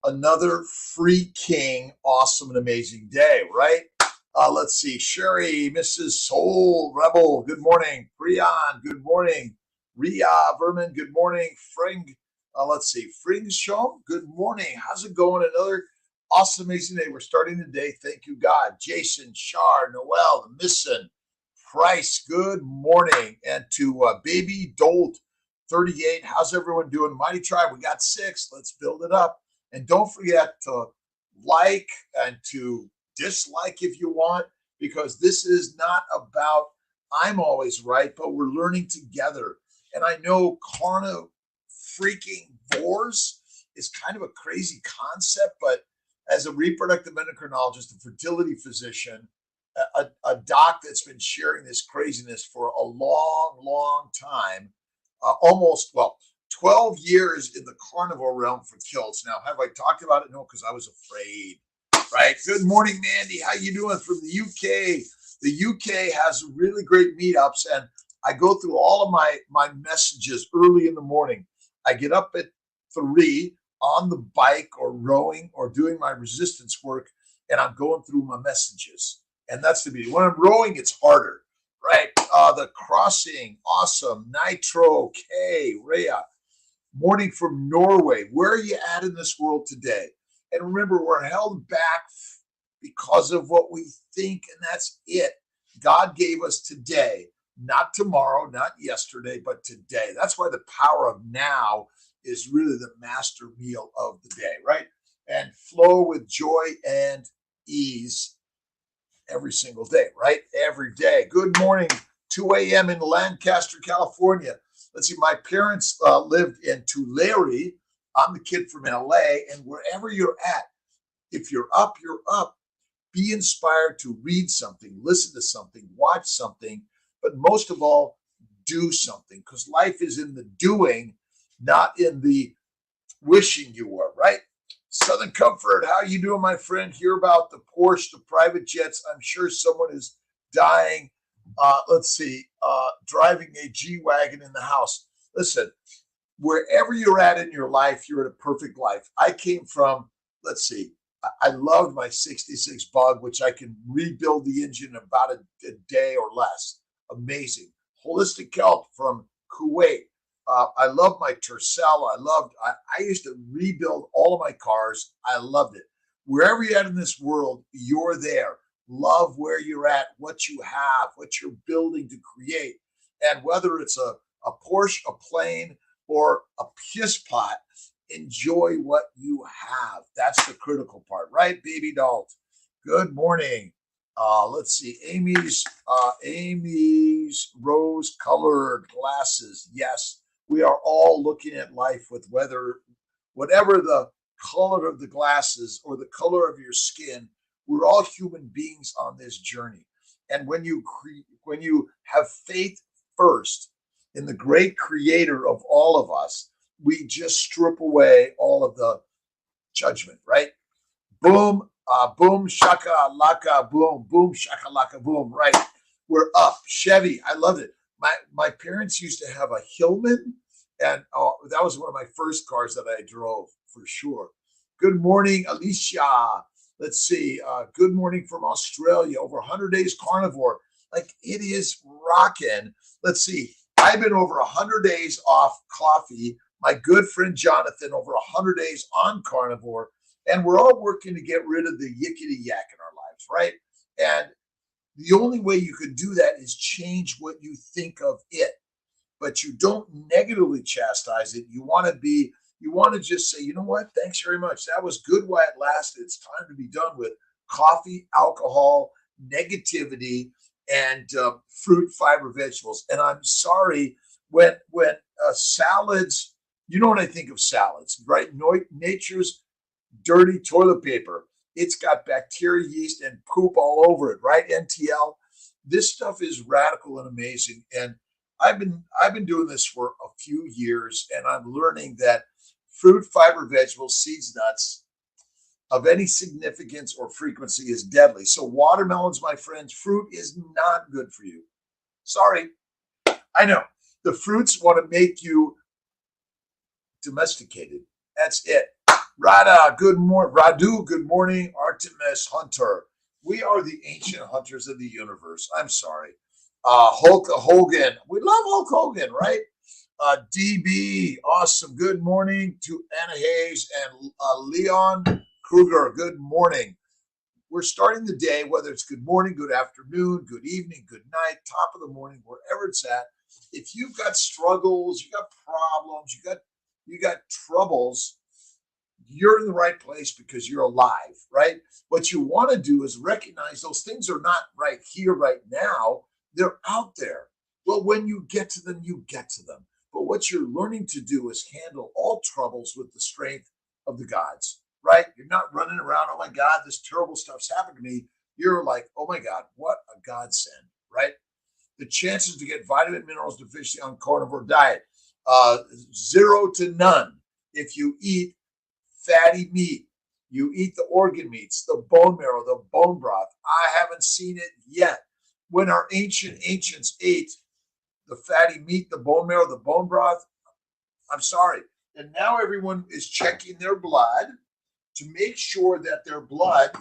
another freaking awesome and amazing day, right? Let's see. Sherry, Mrs. Soul Rebel, good morning. Priyan, good morning. Ria Verman, good morning. Fring, let's see. Fringshom, good morning. How's it going? Another awesome, amazing day. We're starting the day. Thank you, God. Jason, Shar, Noel, Misson, Price, good morning. And to Baby Dolt 38, how's everyone doing? Mighty Tribe, we got 6. Let's build it up. And don't forget to like and to dislike if you want, because this is not about I'm always right, but we're learning together. And I know carnivore freaking vores is kind of a crazy concept, but as a reproductive endocrinologist, a fertility physician, a doc that's been sharing this craziness for a long, long time, almost 12 years in the carnivore realm for Kiltz. Now, have I talked about it? No, because I was afraid, right? Good morning, Mandy. How you doing from the UK? The UK has really great meetups, and I go through all of my messages early in the morning. I get up at 3 on the bike or rowing or doing my resistance work, and I'm going through my messages. And that's the beauty. When I'm rowing, it's harder, right? The crossing, awesome. Nitro, K, Rhea. Morning from Norway. Where are you at in this world today? And remember, we're held back because of what we think, and that's it. God gave us today, not tomorrow, not yesterday, but today. That's why the power of now is really the master meal of the day, right? And flow with joy and ease every single day, right? Every day. Good morning, 2 a.m. in Lancaster, California. Let's see, my parents lived in Tulare. I'm the kid from LA, and wherever you're at, if you're up, you're up. Be inspired to read something, listen to something, watch something, but most of all, do something, because life is in the doing, not in the wishing you were, right? Southern Comfort, how you doing, my friend? Hear about the Porsche, the private jets. I'm sure someone is dying. Driving a G-Wagon in the house. Listen, wherever you're at in your life, you're in a perfect life. I came from, I loved my 66 Bug, which I can rebuild the engine in about a day or less. Amazing. Holistic Health from Kuwait. I love my Tercel. I used to rebuild all of my cars. I loved it. Wherever you're at in this world, you're there. Love where you're at, what you have, what you're building to create. And whether it's a Porsche, a plane, or a piss pot, enjoy what you have. That's the critical part, right, baby dolls? Good morning. Let's see, Amy's rose-colored glasses. Yes, we are all looking at life with whatever the color of the glasses or the color of your skin. We're all human beings on this journey, and when you have faith first in the great creator of all of us, we just strip away all of the judgment, right? Boom, boom, shaka, laka, boom, boom, shaka, laka, boom, right? We're up. Chevy, I loved it. My parents used to have a Hillman, and that was one of my first cars that I drove for sure. Good morning, Alicia. Let's see. Good morning from Australia. Over 100 days carnivore. Like, it is rocking. Let's see. I've been over 100 days off coffee. My good friend Jonathan, over 100 days on carnivore. And we're all working to get rid of the yickety yak in our lives, right? And the only way you could do that is change what you think of it. But you don't negatively chastise it. You want to just say, you know what? Thanks very much. That was good while it lasted. It's time to be done with coffee, alcohol, negativity, and fruit, fiber, vegetables. And I'm sorry, when salads, you know what I think of salads, right? Nature's dirty toilet paper. It's got bacteria, yeast, and poop all over it, right? NTL. This stuff is radical and amazing. And I've been doing this for a few years, and I'm learning that fruit, fiber, vegetables, seeds, nuts of any significance or frequency is deadly. So watermelons, my friends, fruit is not good for you. Sorry. I know. The fruits want to make you domesticated. That's it. Rada, good morning. Radu, good morning. Artemis Hunter. We are the ancient hunters of the universe. I'm sorry. Hulk Hogan. We love Hulk Hogan, right? DB, awesome. Good morning to Anna Hayes and Leon Kruger. Good morning. We're starting the day, whether it's good morning, good afternoon, good evening, good night, top of the morning, wherever it's at. If you've got struggles, you got problems, you got troubles, you're in the right place because you're alive, right? What you want to do is recognize those things are not right here, right now. They're out there. Well, when you get to them, you get to them. But what you're learning to do is handle all troubles with the strength of the gods, right? You're not running around, oh my God, this terrible stuff's happened to me. You're like, oh my God, what a godsend, right? The chances to get vitamin minerals deficiency on carnivore diet, 0 to none if you eat fatty meat. You eat the organ meats, the bone marrow, the bone broth. I haven't seen it yet. When our ancients ate the fatty meat, the bone marrow, the bone broth, I'm sorry. And now everyone is checking their blood to make sure that their blood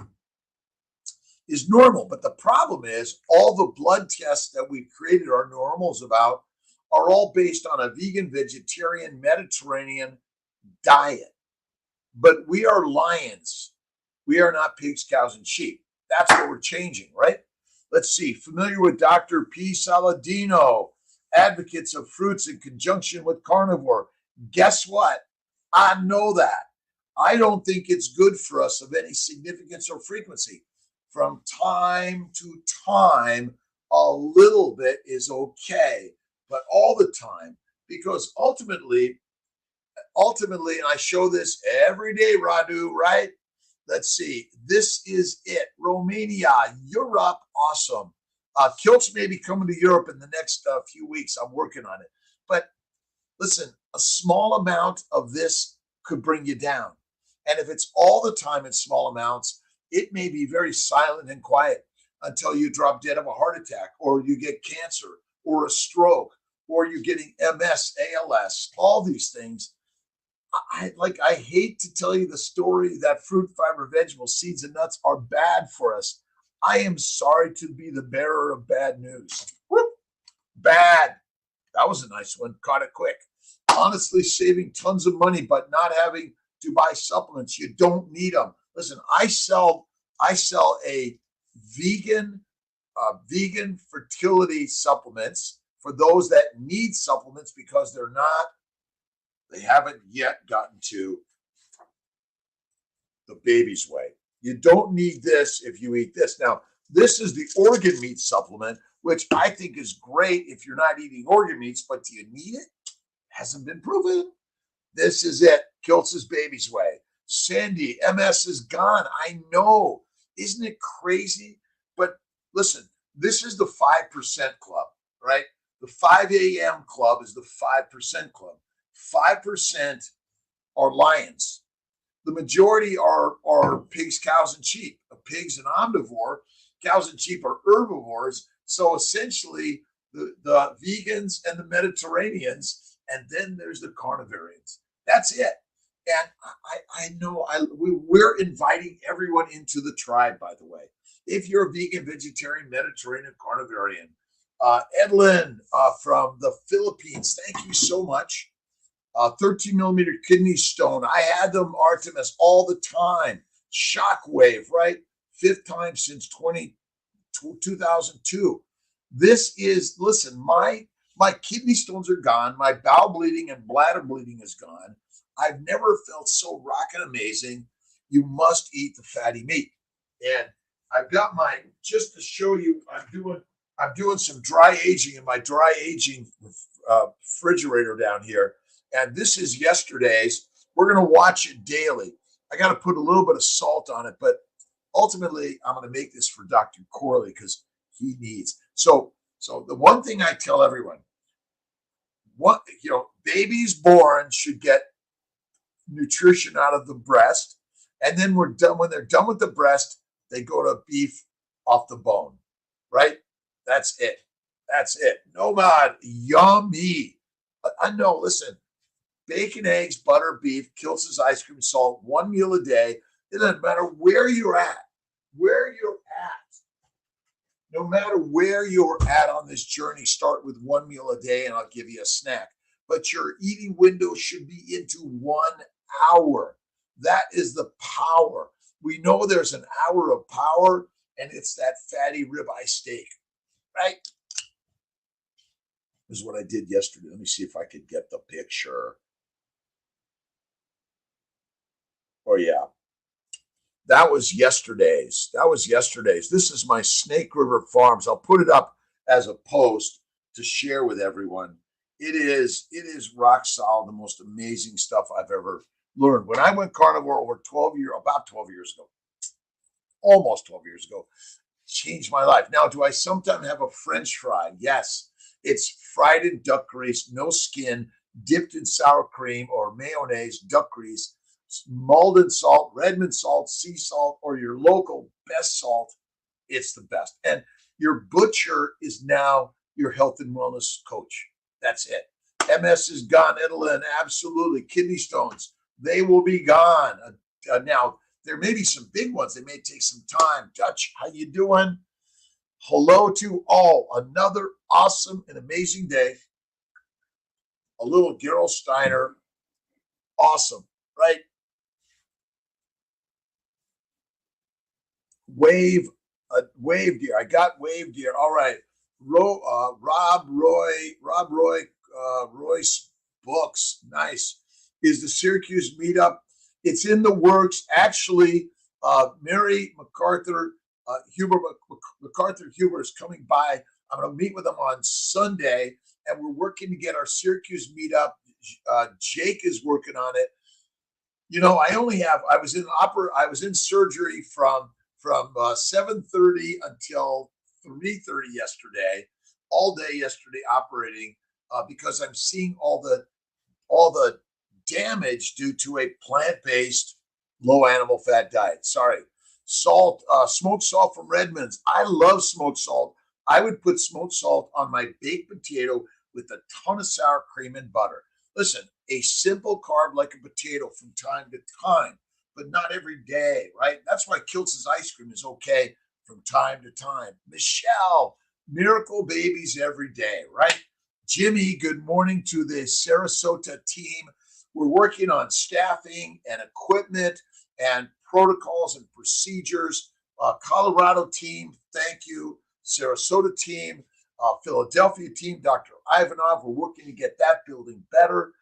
is normal. But the problem is all the blood tests that we've created our normals about are all based on a vegan, vegetarian, Mediterranean diet. But we are lions. We are not pigs, cows, and sheep. That's what we're changing, right? Let's see. Familiar with Dr. P. Saladino, advocates of fruits in conjunction with carnivore. Guess what? I know that. I don't think it's good for us of any significance or frequency. From time to time, a little bit is okay, but all the time, because ultimately, and I show this every day, Radu, right? Let's see. This is it. Romania, Europe, awesome. Kiltz may be coming to Europe in the next few weeks. I'm working on it. But listen, a small amount of this could bring you down. And if it's all the time in small amounts, it may be very silent and quiet until you drop dead of a heart attack, or you get cancer, or a stroke, or you're getting MS, ALS, all these things. I hate to tell you the story that fruit, fiber, vegetables, seeds, and nuts are bad for us. I am sorry to be the bearer of bad news. Whoop, bad. That was a nice one. Caught it quick. Honestly, saving tons of money, but not having to buy supplements. You don't need them. Listen, I sell a vegan fertility supplements for those that need supplements because they haven't yet gotten to the baby's way. You don't need this if you eat this. Now, this is the organ meat supplement, which I think is great if you're not eating organ meats, but do you need it? Hasn't been proven. This is it. Kiltz's baby's way. Sandy, MS is gone. I know. Isn't it crazy? But listen, this is the 5% club, right? The 5 a.m. club is the 5% club. 5% are lions. The majority are pigs, cows, and sheep. Pigs and omnivore. Cows and sheep are herbivores. So essentially, the vegans and the Mediterraneans, and then there's the carnivorians. That's it. And I know we're inviting everyone into the tribe, by the way. If you're a vegan, vegetarian, Mediterranean, carnivorian. Edlin from the Philippines, thank you so much. 13 millimeter kidney stone. I had them, Artemis, all the time. Shockwave, right? 5th time since 2002. This is, listen, my kidney stones are gone. My bowel bleeding and bladder bleeding is gone. I've never felt so rockin' amazing. You must eat the fatty meat. And I've got just to show you, I'm doing some dry aging in my dry aging refrigerator down here. And this is yesterday's. We're going to watch it daily. I got to put a little bit of salt on it, but ultimately I'm going to make this for Dr. Corley because he needs. So the one thing I tell everyone, babies born should get nutrition out of the breast, and then when they're done with the breast, they go to beef off the bone, right? That's it. Nomad, yummy. I know. Listen, bacon, eggs, butter, beef, Kiltz's ice cream, salt, one meal a day. It doesn't matter where you're at, no matter where you're at on this journey, start with one meal a day and I'll give you a snack. But your eating window should be into 1 hour. That is the power. We know there's an hour of power, and it's that fatty ribeye steak, right? This is what I did yesterday. Let me see if I could get the picture. Oh, yeah. That was yesterday's. This is my Snake River Farms. I'll put it up as a post to share with everyone. It is rock solid, the most amazing stuff I've ever learned. When I went carnivore about 12 years ago, almost 12 years ago, changed my life. Now, do I sometimes have a French fry? Yes. It's fried in duck grease, no skin, dipped in sour cream or mayonnaise, duck grease, Malden salt, Redmond salt, sea salt, or your local best salt. It's the best. And your butcher is now your health and wellness coach. That's it. MS is gone. Inulin, absolutely. Kidney stones, they will be gone. Now, there may be some big ones. They may take some time. Dutch, how you doing? Hello to all. Another awesome and amazing day. A little Gerald Steiner. Awesome, right? Wave deer. I got wave deer. All right. Royce books. Nice. Is the Syracuse meetup? It's in the works. Actually, Mary MacArthur Huber is coming by. I'm going to meet with them on Sunday, and we're working to get our Syracuse meetup. Jake is working on it. You know, I was in surgery from 7:30 until 3:30 yesterday, all day yesterday operating, because I'm seeing all the damage due to a plant-based low animal fat diet. Sorry. Salt, smoked salt from Redmond's. I love smoked salt. I would put smoked salt on my baked potato with a ton of sour cream and butter. Listen, a simple carb like a potato from time to time, but not every day, right? That's why Kiltz's ice cream is okay from time to time. Michelle, miracle babies every day, right? Jimmy, good morning to the Sarasota team. We're working on staffing and equipment and protocols and procedures. Colorado team, thank you. Sarasota team, Philadelphia team, Dr. Ivanov, we're working to get that building better.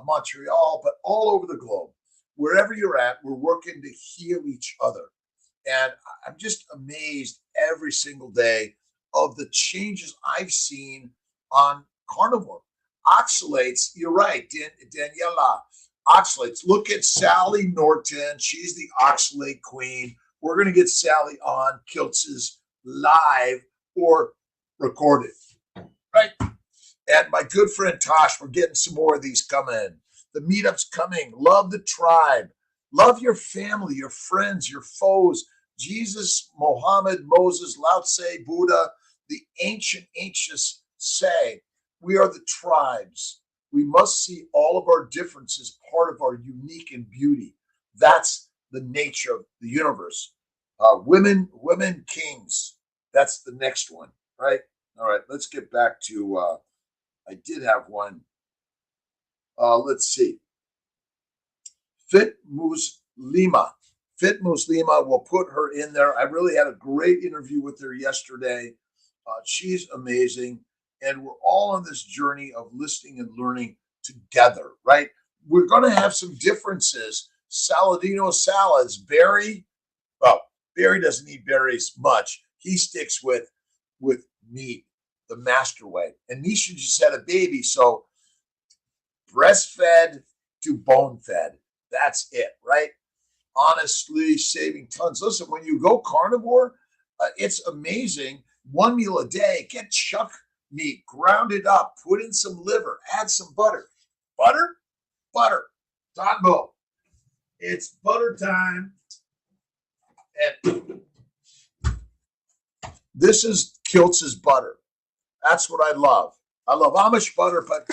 Montreal, but all over the globe. Wherever you're at, we're working to heal each other. And I'm just amazed every single day of the changes I've seen on carnivore. Oxalates, you're right, Daniela. Oxalates. Look at Sally Norton. She's the oxalate queen. We're going to get Sally on Kiltz's live or recorded, right? And my good friend Tosh, we're getting some more of these coming. The meetup's coming. Love the tribe. Love your family, your friends, your foes. Jesus, Mohammed, Moses, Lao Tse, Buddha, the ancient say, we are the tribes. We must see all of our differences part of our unique and beauty. That's the nature of the universe. Women kings. That's the next one, right? All right, let's get back to, I did have one. Let's see. Fit Muslima, we'll put her in there. I really had a great interview with her yesterday. She's amazing. And we're all on this journey of listening and learning together, right? We're going to have some differences. Saladino salads. Barry doesn't eat berries much. He sticks with meat, the master way. And Nisha just had a baby, so breastfed to bone fed. That's it, right? Honestly, saving tons. Listen, when you go carnivore, it's amazing. One meal a day, get chuck meat, ground it up, put in some liver, add some butter. Butter. Donbo. It's butter time. And this is Kiltz's butter. That's what I love. I love Amish butter, but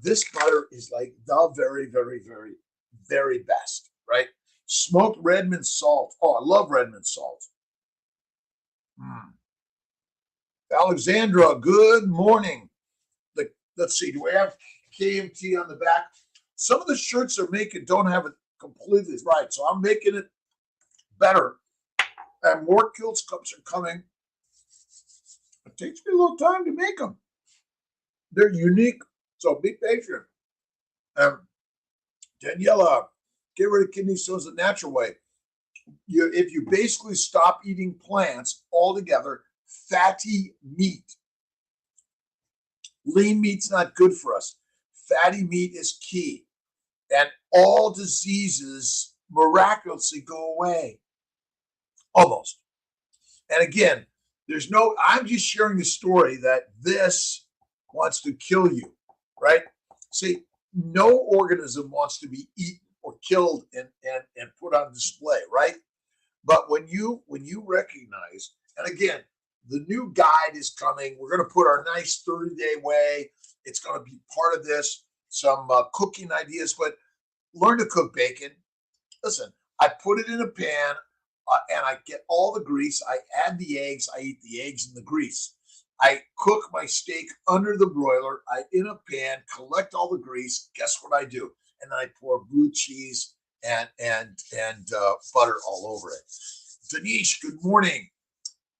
This butter is like the very, very, very, very best, right? Smoked Redmond salt. Oh, I love Redmond salt. Mm. Alexandra, good morning. Let's see, do we have KMT on the back? Some of the shirts they're making don't have it completely right, so I'm making it better. And more Kiltz cups are coming. It takes me a little time to make them. They're unique, so be patient. Daniela, get rid of kidney stones the natural way. If you basically stop eating plants altogether, fatty meat. Lean meat's not good for us. Fatty meat is key. And all diseases miraculously go away. Almost. And again, I'm just sharing the story that this wants to kill you, right? See, no organism wants to be eaten or killed and put on display, right? But when you recognize, and again, the new guide is coming. We're going to put our nice 30-day way. It's going to be part of this, some cooking ideas, but learn to cook bacon. Listen, I put it in a pan and I get all the grease. I add the eggs. I eat the eggs and the grease. I cook my steak under the broiler. In a pan, collect all the grease. Guess what I do? And then I pour blue cheese and butter all over it. Danish, good morning.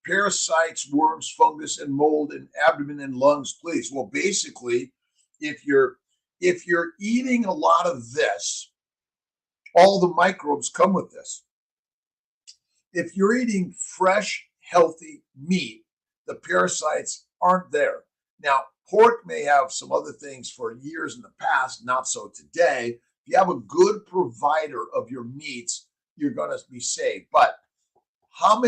Parasites, worms, fungus, and mold in abdomen and lungs, please. Well, basically, if you're eating a lot of this, all the microbes come with this. If you're eating fresh, healthy meat, the parasites aren't there. Now, pork may have some other things for years in the past, not so today. If you have a good provider of your meats, you're going to be safe. But how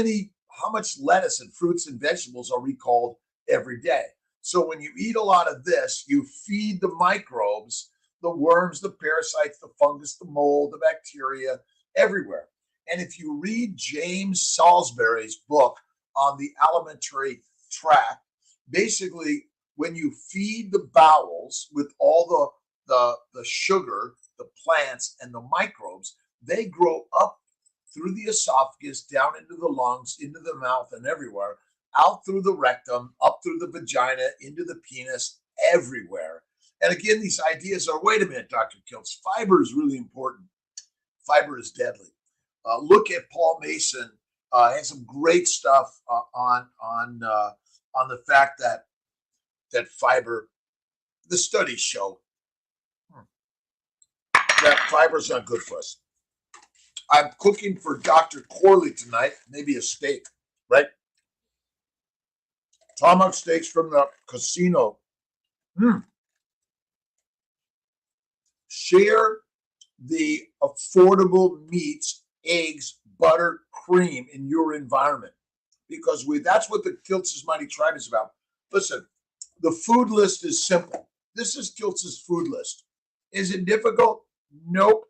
much lettuce and fruits and vegetables are recalled every day? So when you eat a lot of this, you feed the microbes, the worms, the parasites, the fungus, the mold, the bacteria, everywhere. And if you read James Salisbury's book on the alimentary tract, basically when you feed the bowels with all the sugar, the plants, and the microbes, they grow up through the esophagus, down into the lungs, into the mouth, and everywhere, out through the rectum, up through the vagina, into the penis, everywhere. And again, these ideas are, wait a minute, Dr. Kiltz, fiber is really important. Fiber is deadly. Look at Paul Mason. Has some great stuff on the fact that fiber, the studies show that fiber is not good for us. I'm cooking for Dr. Corley tonight, maybe a steak, right? Tomahawk steaks from the casino. Share the affordable meats, eggs, butter, cream in your environment, because that's what the Kiltz's Mighty Tribe is about. Listen, the food list is simple. This is Kiltz's food list. Is it difficult? Nope.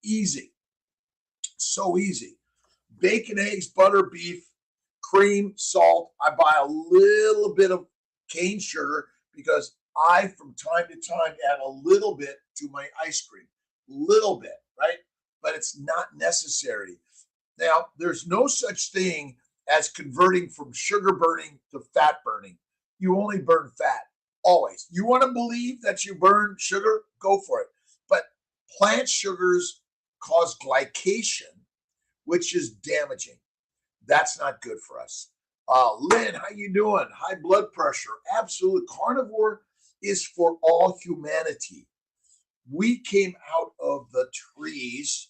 Easy. So easy. Bacon, eggs, butter, beef, cream, salt. I buy a little bit of cane sugar because I, from time to time, add a little bit to my ice cream. Little bit, right? But it's not necessary. Now, there's no such thing as converting from sugar burning to fat burning. You only burn fat, always. You want to believe that you burn sugar? Go for it. But plant sugars cause glycation, which is damaging. That's not good for us. Lynn, how you doing? High blood pressure. Absolute. Carnivore is for all humanity. We came out of the trees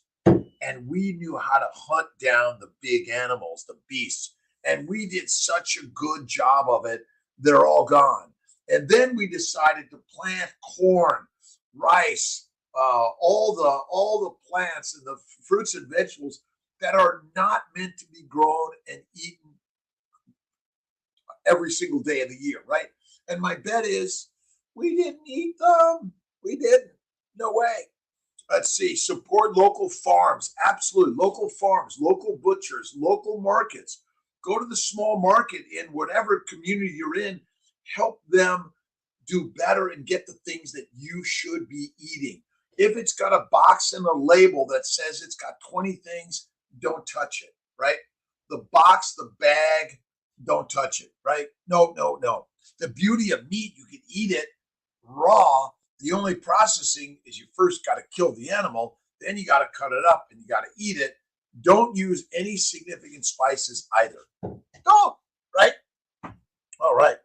and we knew how to hunt down the big animals, the beasts. And we did such a good job of it. They're all gone. And then we decided to plant corn, rice, all the plants and the fruits and vegetables that are not meant to be grown and eaten every single day of the year, right? And my bet is we didn't eat them. We didn't. No way. Let's see. Support local farms. Absolutely. Local farms, local butchers, local markets. Go to the small market in whatever community you're in. Help them do better and get the things that you should be eating. If it's got a box and a label that says it's got 20 things, don't touch it, right? The box, the bag, don't touch it, right? No, no, no. The beauty of meat, you can eat it raw. The only processing is you first got to kill the animal, then you got to cut it up and you got to eat it. Don't use any significant spices either. No, right? All right.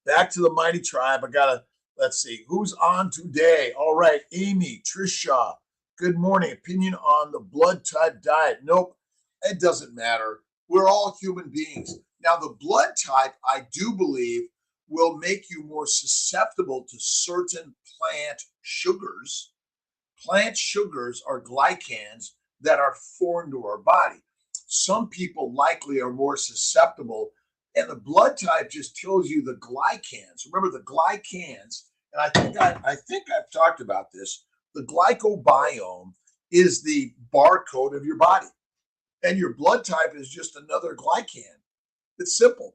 Back to the mighty tribe. Let's see, who's on today? All right, Amy, Trisha, good morning. Opinion on the blood type diet? Nope, it doesn't matter. We're all human beings. Now, the blood type, I do believe, will make you more susceptible to certain plant sugars. Plant sugars are glycans that are foreign to our body. Some people likely are more susceptible, and the blood type just tells you the glycans. Remember the glycans, and I think I've talked about this. The glycobiome is the barcode of your body, and your blood type is just another glycan. It's simple.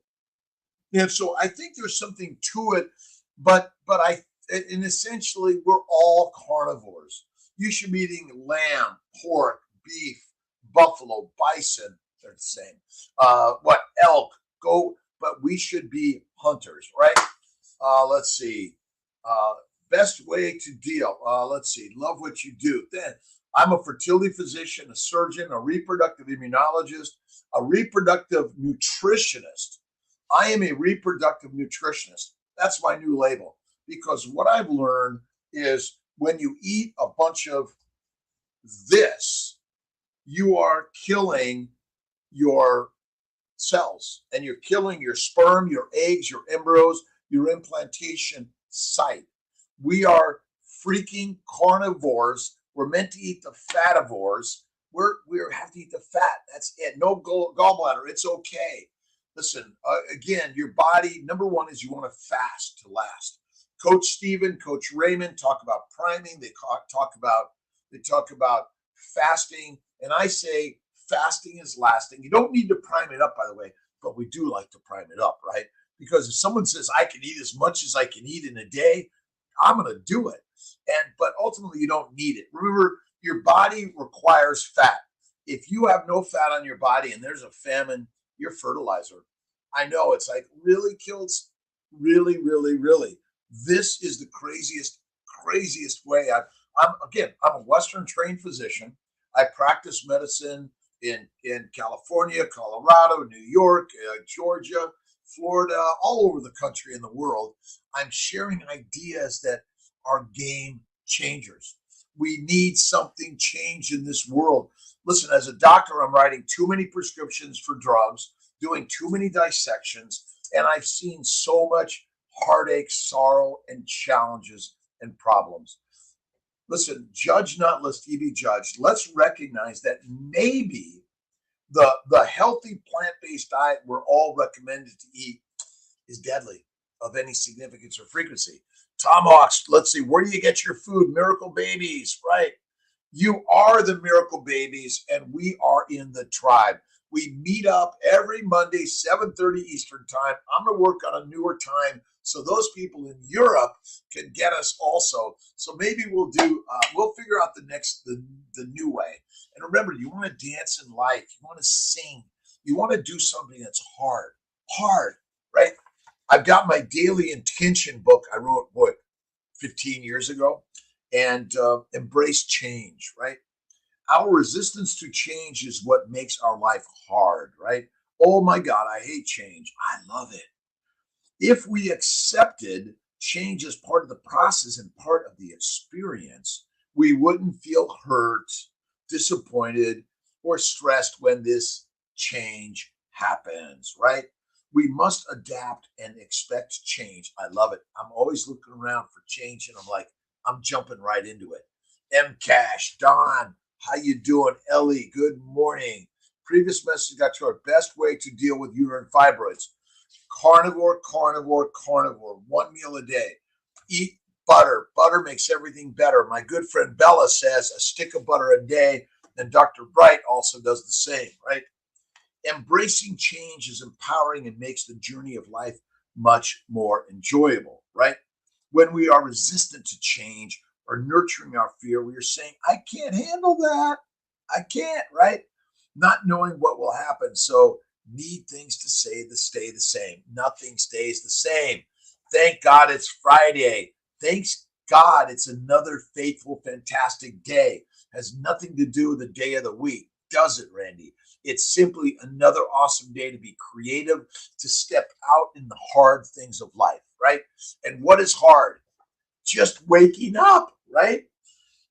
And so I think there's something to it, and essentially we're all carnivores. You should be eating lamb, pork, beef, buffalo, bison. They're the same. Elk, goat, but we should be hunters, right? Let's see. Best way to deal. Let's see. Love what you do. Then I'm a fertility physician, a surgeon, a reproductive immunologist, a reproductive nutritionist. I am a reproductive nutritionist. That's my new label, because what I've learned is when you eat a bunch of this, you are killing your cells and you're killing your sperm, your eggs, your embryos, your implantation site. We are freaking carnivores. We're meant to eat the fativores. We have to eat the fat. That's it. No gallbladder. It's okay. Listen, again, your body, number one is you want to fast to last. Coach Stephen, Coach Raymond talk about priming. They talk about fasting, and I say fasting is lasting. You don't need to prime it up, by the way, but we do like to prime it up, right? Because if someone says I can eat as much as I can eat in a day, I'm going to do it. But ultimately, you don't need it. Remember, your body requires fat. If you have no fat on your body and there's a famine, you're fertilizer. I know it's like, really, Kiltz? Really, really, really. This is the craziest way. I'm a Western trained physician. I practice medicine in California, Colorado, New York, Georgia, Florida, all over the country and the world. I'm sharing ideas that are game changers. We need something changed in this world. Listen, as a doctor, I'm writing too many prescriptions for drugs, doing too many dissections, and I've seen so much heartache, sorrow, and challenges and problems. Listen, judge not lest ye be judged. Let's recognize that maybe the healthy plant-based diet we're all recommended to eat is deadly of any significance or frequency. Tomahawks, let's see, where do you get your food? Miracle Babies, right? You are the Miracle Babies, and we are in the tribe. We meet up every Monday, 7:30 Eastern time. I'm going to work on a newer time so those people in Europe can get us also. So maybe we'll figure out the new way. And remember, you want to dance in life. You want to sing. You want to do something that's hard, right? I've got my daily intention book I wrote, 15 years ago, and embrace change, right? Our resistance to change is what makes our life hard, right? Oh my God, I hate change. I love it. If we accepted change as part of the process and part of the experience, we wouldn't feel hurt, disappointed, or stressed when this change happens, right? We must adapt and expect change. I love it. I'm always looking around for change, and I'm jumping right into it. M Cash, Don, how you doing? Ellie, good morning. Previous message got to our best way to deal with uterine fibroids. Carnivore, carnivore, carnivore. One meal a day. Eat butter. Butter makes everything better. My good friend Bella says a stick of butter a day, and Dr. Bright also does the same, right? Embracing change is empowering and makes the journey of life much more enjoyable, right? When we are resistant to change or nurturing our fear, we are saying, I can't handle that. I can't, right? Not knowing what will happen. So need things to stay the same. Nothing stays the same. Thank God it's Friday. Thanks God it's another faithful, fantastic day. Has nothing to do with the day of the week, does it, Randy? It's simply another awesome day to be creative, to step out in the hard things of life, right? And what is hard? Just waking up, right?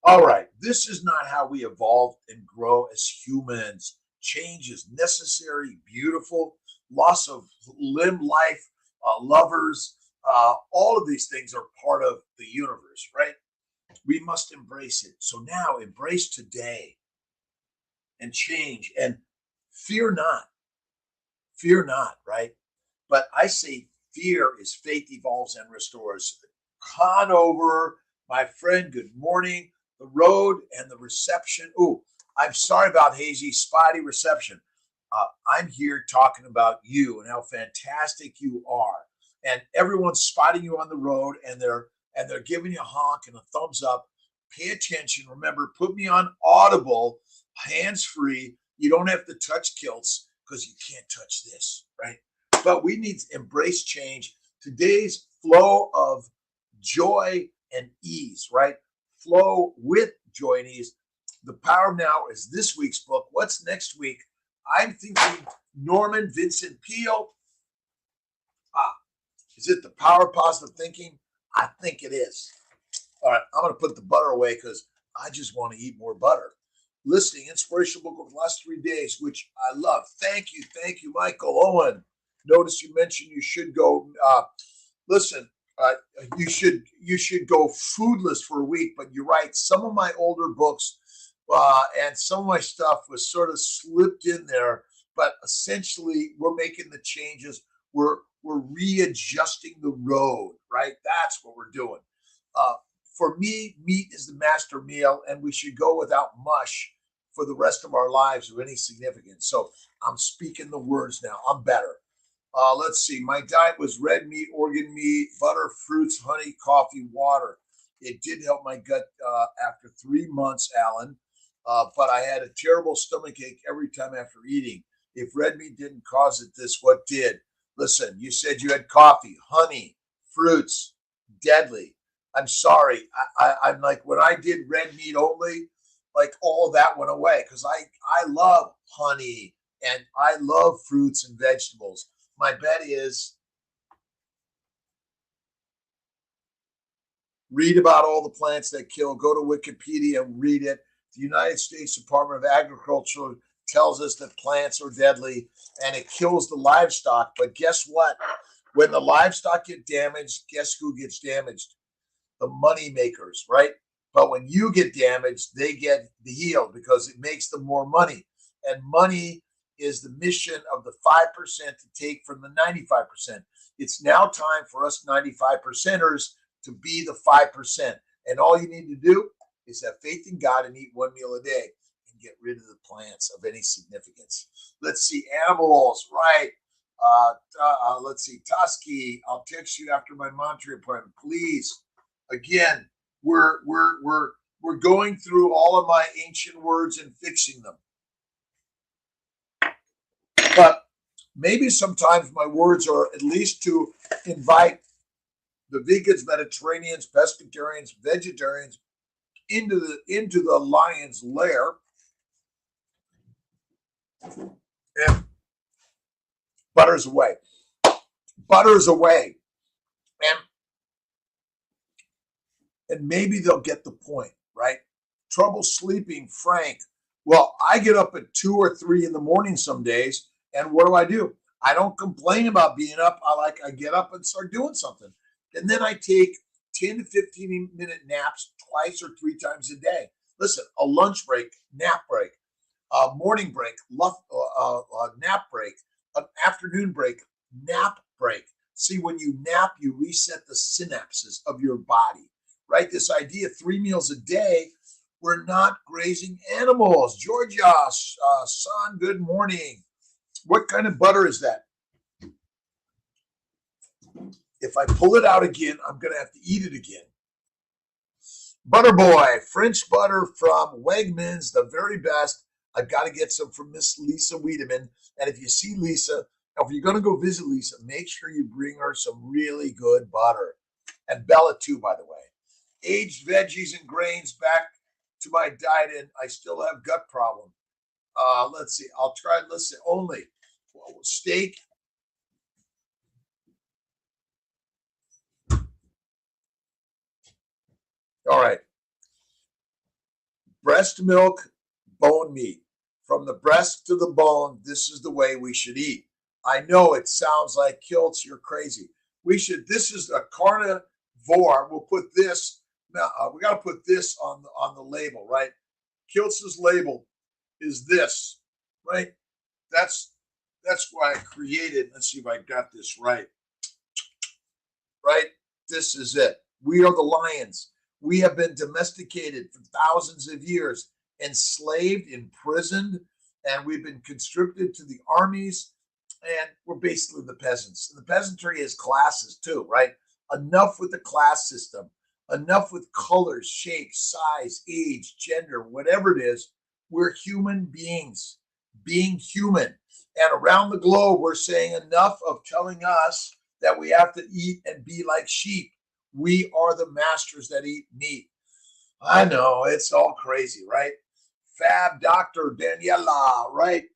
All right, this is not how we evolve and grow as humans. Change is necessary, beautiful. Loss of limb life, lovers, all of these things are part of the universe, right? We must embrace it. So now embrace today and change and fear not, fear not, right? But I say fear is faith evolves and restores. Conover, my friend, good morning. The road and the reception. Oh, I'm sorry about hazy, spotty reception. I'm here talking about you and how fantastic you are. And everyone's spotting you on the road and they're giving you a honk and a thumbs up. Pay attention. Remember, put me on Audible, hands free. You don't have to touch kilts because you can't touch this, right? But we need to embrace change. Today's flow of joy and ease, right? Flow with joy and ease. The Power of Now is this week's book. What's next week? I'm thinking Norman Vincent Peale. Is it The Power of Positive Thinking? I think it is. All right, I'm going to put the butter away because I just want to eat more butter. Listening, inspirational book of the last 3 days, which I love. Thank you, Michael Owen. Notice you mentioned you should go. Listen, you should go foodless for a week. But you're right. Some of my older books and some of my stuff was sort of slipped in there. But essentially, we're making the changes. We're readjusting the road. Right. That's what we're doing. For me, meat is the master meal, and we should go without mush for the rest of our lives of any significance. So I'm speaking the words now. I'm better. Let's see. My diet was red meat, organ meat, butter, fruits, honey, coffee, water. It did help my gut after 3 months, Alan, but I had a terrible stomachache every time after eating. If red meat didn't cause it, what did? Listen, you said you had coffee, honey, fruits, deadly. I'm sorry. I'm like, when I did red meat only, like all of that went away because I love honey and I love fruits and vegetables. My bet is read about all the plants that kill. Go to Wikipedia and read it. The United States Department of Agriculture tells us that plants are deadly and it kills the livestock. But guess what? When the livestock get damaged, guess who gets damaged? The money makers, right? But when you get damaged, they get the healed because it makes them more money. And money is the mission of the 5% to take from the 95%. It's now time for us 95 percenters to be the 5%. And all you need to do is have faith in God and eat one meal a day and get rid of the plants of any significance. Let's see, animals, right? Let's see, Tusky, I'll text you after my mantra appointment, please. Again, we're going through all of my ancient words and fixing them. But maybe sometimes my words are at least to invite the vegans, Mediterraneans, pescatarians, vegetarians into the lion's lair. And butter's away. Butter's away. And maybe they'll get the point, right? Trouble sleeping, Frank. Well, I get up at 2 or 3 in the morning some days, and what do? I don't complain about being up. I get up and start doing something. And then I take 10 to 15-minute naps twice or 3 times a day. Listen, a lunch break, nap break, a morning break, nap break, an afternoon break, nap break. See, when you nap, you reset the synapses of your body. Right? This idea, 3 meals a day, we're not grazing animals. Georgia, son, good morning. What kind of butter is that? If I pull it out again, I'm going to have to eat it again. Butter Boy, French butter from Wegmans, the very best. I've got to get some from Miss Lisa Wiedemann. And if you see Lisa, if you're going to go visit Lisa, make sure you bring her some really good butter. And Bella too, by the way. Aged veggies and grains back to my diet, and I still have gut problem. Let's see. I'll try. Let's see. Only steak. All right. Breast milk, bone meat. From the breast to the bone, this is the way we should eat. I know it sounds like Kiltz, you're crazy. We should, this is a carnivore. We'll put this, we got to put this on the label, right? Kiltz's label is this, right? That's why I created. Let's see if I got this right. Right? This is it. We are the lions. We have been domesticated for thousands of years, enslaved, imprisoned, and we've been conscripted to the armies, and we're basically the peasants. And the peasantry is classes too, right? Enough with the class system. Enough with colors, shapes, size, age, gender, whatever it is. We're human beings, being human. And around the globe, we're saying enough of telling us that we have to eat and be like sheep. We are the masters that eat meat. I know, it's all crazy, right? Fab Dr. Daniela, right,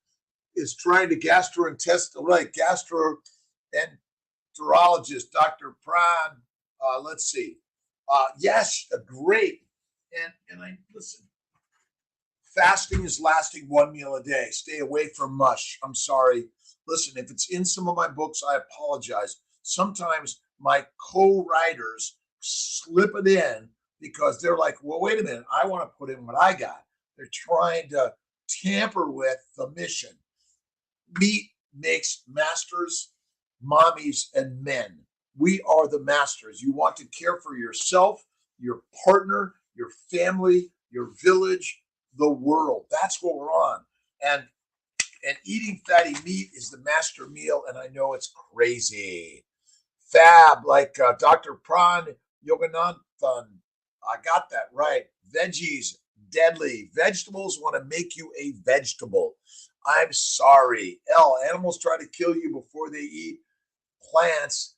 is trying to gastrointestinal, right? Gastroenterologist Dr. Pran. Let's see. Yes, great. And I listen. Fasting is lasting one meal a day. Stay away from mush. I'm sorry. Listen, if it's in some of my books, I apologize. Sometimes my co-writers slip it in because they're like, well, wait a minute. I want to put in what I got. They're trying to tamper with the mission. Meat makes masters, mommies, and men. We are the masters. You want to care for yourself, your partner, your family, your village, the world. That's what we're on. And eating fatty meat is the master meal, and I know it's crazy. Fab, like Dr. Pran Yoganathan. I got that right. Veggies, deadly. Vegetables want to make you a vegetable. I'm sorry. Animals try to kill you before they eat. Plants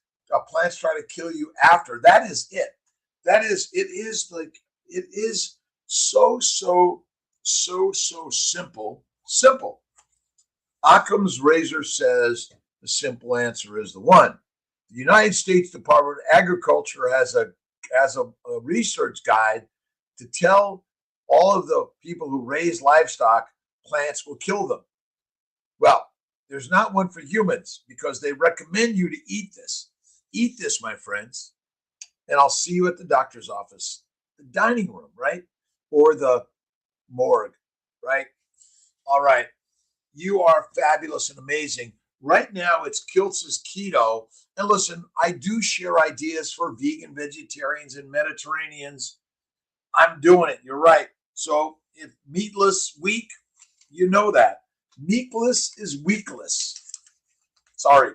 try to kill you after. That is it. It is so simple. Simple. Occam's razor says the simple answer is the one. The United States Department of Agriculture has a research guide to tell all of the people who raise livestock plants will kill them. Well, there's not one for humans because they recommend you to eat this. Eat this, my friends, and I'll see you at the doctor's office, the dining room, right? Or the morgue, right? All right. You are fabulous and amazing. Right now, it's Kiltz's Keto. And listen, I do share ideas for vegan, vegetarians, and Mediterraneans. I'm doing it. You're right. So if meatless weak, you know that. Meatless is weakless. Sorry.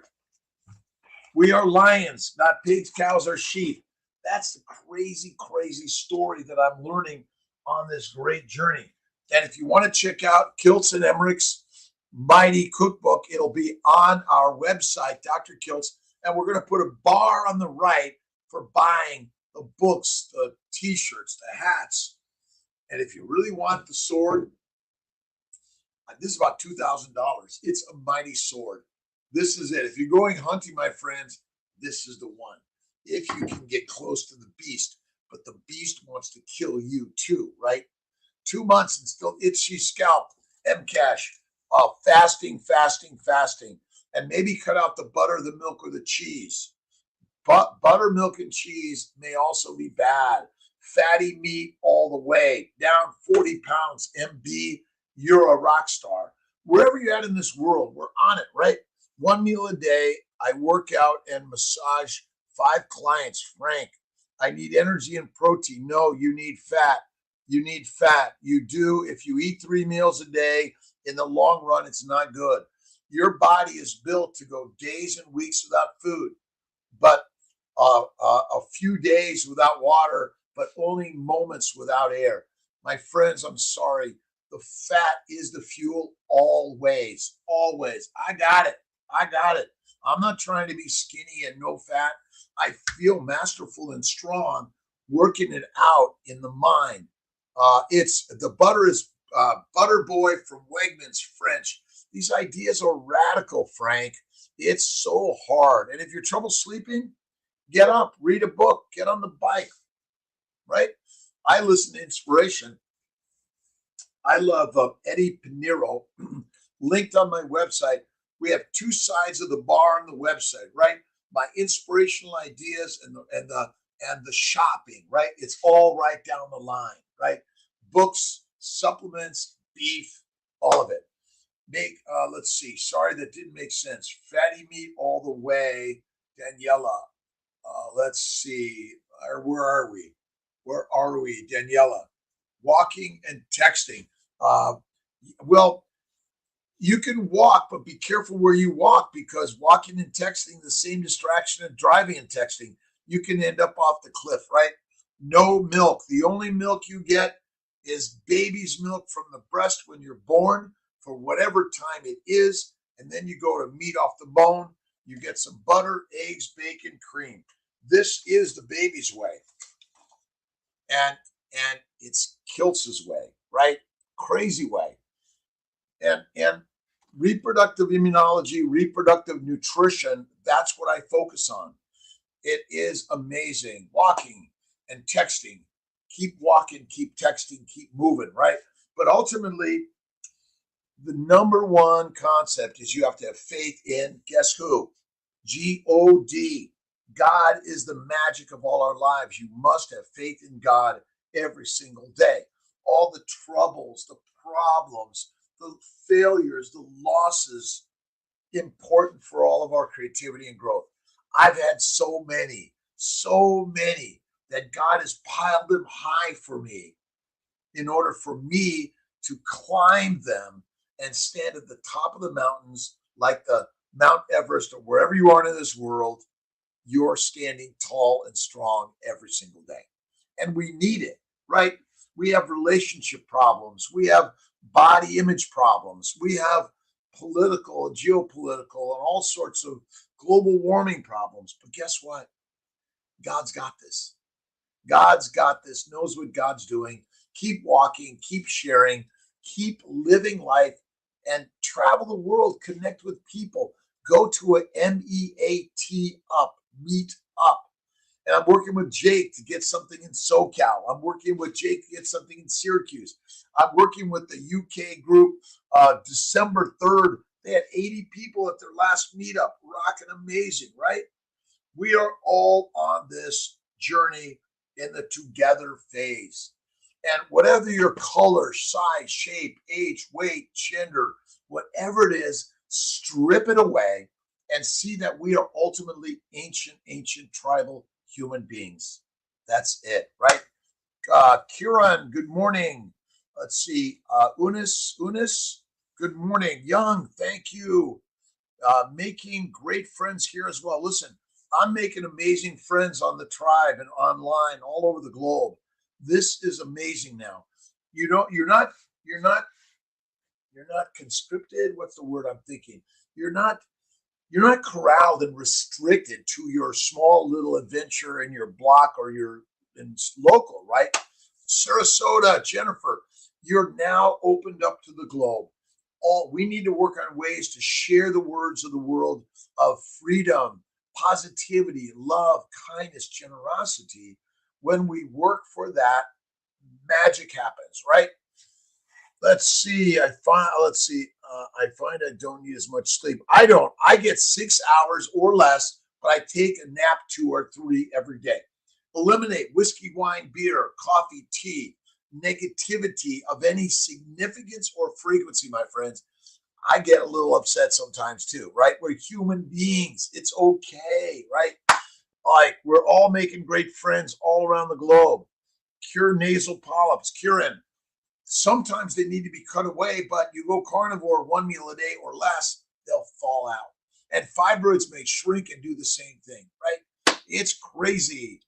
We are lions, not pigs, cows, or sheep. That's the crazy, crazy story that I'm learning on this great journey. And if you want to check out Kiltz and Emmerich's Mighty Cookbook, it'll be on our website, Dr. Kiltz, and we're going to put a bar on the right for buying the books, the t-shirts, the hats. And if you really want the sword, this is about $2,000. It's a mighty sword. This is it. If you're going hunting, my friends, this is the one. If you can get close to the beast, but the beast wants to kill you too, right? 2 months and still itchy scalp, M-Cash, fasting, and maybe cut out the butter, the milk, or the cheese. But buttermilk and cheese may also be bad. Fatty meat all the way, down 40 pounds, MB, you're a rock star. Wherever you're at in this world, we're on it, right? 1 meal a day. I work out and massage 5 clients. Frank, I need energy and protein. No, you need fat. You need fat. You do. If you eat 3 meals a day, in the long run, it's not good. Your body is built to go days and weeks without food. but a few days without water, but only moments without air. My friends, I'm sorry. The fat is the fuel always, always. I got it. I got it. I'm not trying to be skinny and no fat. I feel masterful and strong working it out in the mind. It's the butter is Butter Boy from Wegmans French. These ideas are radical, Frank. It's so hard. And if you're trouble sleeping, get up, read a book, get on the bike, right? I listen to inspiration. I love Eddie Pinero, linked on my website. We have two sides of the bar on the website, right? My inspirational ideas and the shopping, right? It's all right down the line, right? Books, supplements, beef, all of it. Let's see. Sorry, that didn't make sense. Fatty meat all the way, Daniela. Let's see. Where are we? Where are we, Daniela? Walking and texting. Uh, well, you can walk, but be careful where you walk because walking and texting, the same distraction as driving and texting, you can end up off the cliff, right? No milk. The only milk you get is baby's milk from the breast when you're born for whatever time it is. And then you go to meat off the bone. You get some butter, eggs, bacon, cream. This is the baby's way. And it's Kiltz's way, right? Crazy way. And reproductive immunology, reproductive nutrition, that's what I focus on. It is amazing. Walking and texting. Keep walking, keep texting, keep moving, right? But ultimately, the number one concept is you have to have faith in, guess who? God. God is the magic of all our lives. You must have faith in God every single day. All the troubles, the problems, the failures, the losses, important for all of our creativity and growth. I've had so many that God has piled them high for me in order for me to climb them and stand at the top of the mountains like the Mount Everest or wherever you are in this world. You're standing tall and strong every single day. And we need it, right? We have relationship problems. We have body image problems. We have political, geopolitical, and all sorts of global warming problems. But guess what? God's got this. God's got this, knows what God's doing. Keep walking, keep sharing, keep living life, and travel the world, connect with people. Go to a MEAT up, meet up. And I'm working with Jake to get something in SoCal. I'm working with Jake to get something in Syracuse. I'm working with the UK group December 3rd. They had 80 people at their last meetup. Rocking amazing, right? We are all on this journey in the together phase. And whatever your color, size, shape, age, weight, gender, whatever it is, strip it away and see that we are ultimately ancient tribal human beings. That's it, right? Kieran, good morning. Let's see. Unis, good morning. Young, thank you. Making great friends here as well. Listen, I'm making amazing friends on the tribe and online all over the globe. This is amazing now. You're not conscripted. What's the word I'm thinking? You're not corralled and restricted to your small little adventure in your block or your in local, right? Sarasota, Jennifer, you're now opened up to the globe. All we need to work on ways to share the words of the world of freedom, positivity, love, kindness, generosity. When we work for that, magic happens, right? Let's see. I find I don't need as much sleep. I don't. I get 6 hours or less, but I take a nap 2 or 3 every day. Eliminate whiskey, wine, beer, coffee, tea, negativity of any significance or frequency, my friends. I get a little upset sometimes too, right? We're human beings. It's okay, right? Like we're all making great friends all around the globe. Cure nasal polyps. Kieran, sometimes they need to be cut away, but you go carnivore 1 meal a day or less, they'll fall out. And fibroids may shrink and do the same thing, right? It's crazy.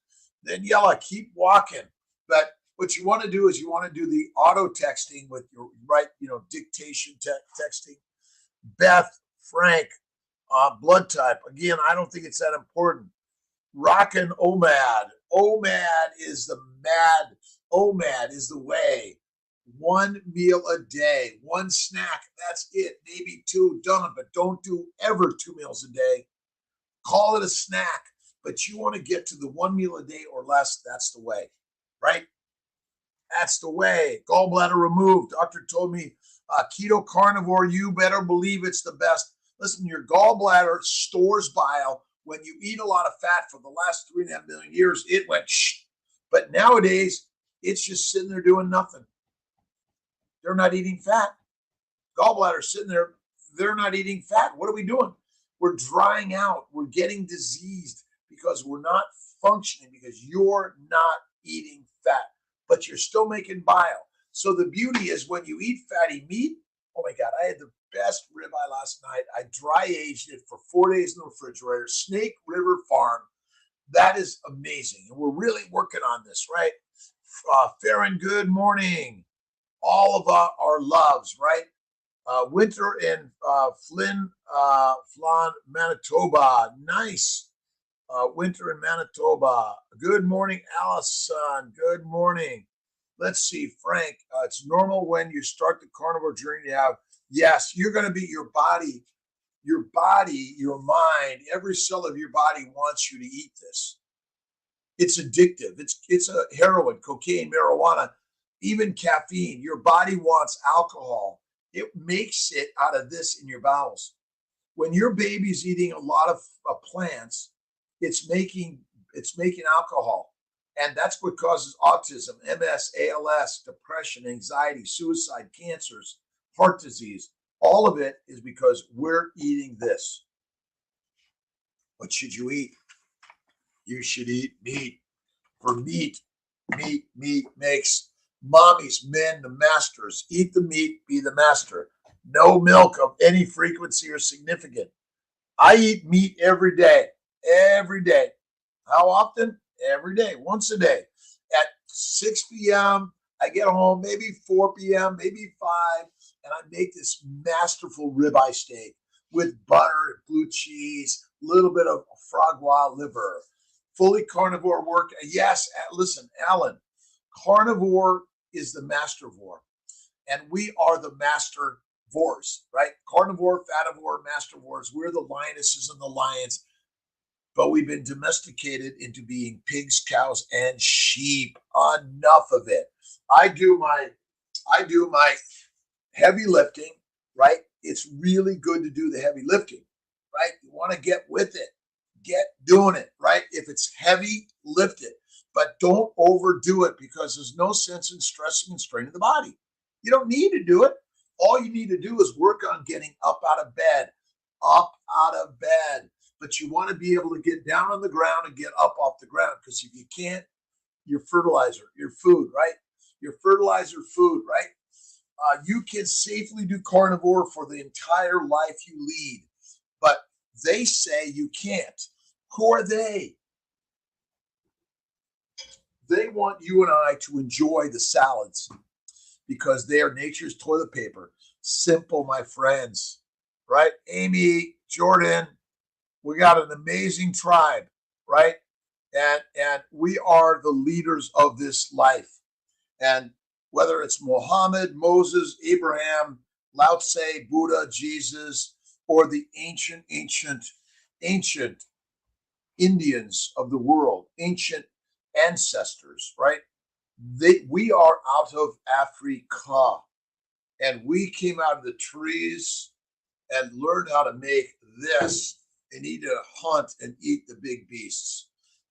Then Yella, keep walking. But what you want to do is you want to do the auto texting with your right, dictation texting. Beth, Frank, blood type. Again, I don't think it's that important. Rockin' OMAD. OMAD is the mad. OMAD is the way. One meal a day, one snack. That's it. Maybe two, done. But don't do ever 2 meals a day. Call it a snack. But you want to get to the 1 meal a day or less. That's the way, right? That's the way. Gallbladder removed. Doctor told me keto carnivore, you better believe it's the best. Listen, your gallbladder stores bile. When you eat a lot of fat for the last 3.5 million years, it went shh. But nowadays, it's just sitting there doing nothing. They're not eating fat. Gallbladder's sitting there. They're not eating fat. What are we doing? We're drying out. We're getting diseased because we're not functioning because you're not eating fat, but you're still making bile. So the beauty is when you eat fatty meat, oh my God, I had the best ribeye last night. I dry aged it for 4 days in the refrigerator, Snake River Farm. That is amazing. And we're really working on this, right? Farron, good morning. All of our loves, right? Winter in Flin, Manitoba. Nice. Winter in Manitoba. Good morning, Allison. Good morning. Let's see, Frank. It's normal when you start the carnivore journey to have, yes, you're going to be your body, your mind, every cell of your body wants you to eat this. It's addictive. It's a heroin, cocaine, marijuana, even caffeine. Your body wants alcohol. It makes it out of this in your bowels. When your baby's eating a lot of plants, it's making alcohol. And that's what causes autism, MS, ALS, depression, anxiety, suicide, cancers, heart disease. All of it is because we're eating this. What should you eat? You should eat meat. For meat makes mommies, men, the masters. Eat the meat, be the master. No milk of any frequency or significant. I eat meat every day. Every day. How often? Every day, once a day. At 6 p.m., I get home, maybe 4 p.m., maybe 5, and I make this masterful ribeye steak with butter, blue cheese, a little bit of frog wild liver. Fully carnivore work. Yes, listen, Alan, carnivore is the mastervore, and we are the mastervores, right? Carnivore, fativore, mastervores. We're the lionesses and the lions. But we've been domesticated into being pigs, cows, and sheep. Enough of it. I do my heavy lifting, right? It's really good to do the heavy lifting, right? You want to get with it. Get doing it, right? If it's heavy, lift it. But don't overdo it because there's no sense in stressing and straining the body. You don't need to do it. All you need to do is work on getting up out of bed. But you want to be able to get down on the ground and get up off the ground because if you can't, your fertilizer, your food, right? Your fertilizer food, right? You can safely do carnivore for the entire life you lead, but they say you can't. Who are they? They want you and I to enjoy the salads because they are nature's toilet paper. Simple, my friends, right? Amy, Jordan, we got an amazing tribe, right? And we are the leaders of this life. And whether it's Muhammad, Moses, Abraham, Lao Tse, Buddha, Jesus, or the ancient Indians of the world, ancient ancestors, right? We are out of Africa. And we came out of the trees and learned how to make this and need to hunt and eat the big beasts.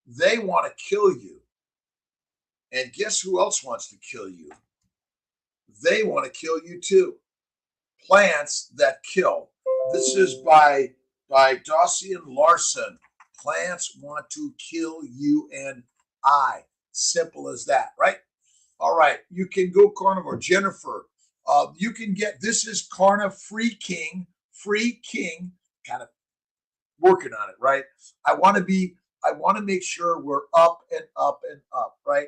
They want to kill you. And guess who else wants to kill you? They want to kill you too. Plants that kill. This is by Dawson Larson. Plants want to kill you and I. Simple as that, right? All right. You can go carnivore. Jennifer, you can get, this is Carna Free King, kind of working on it, right? I want to make sure we're up and up and up, right?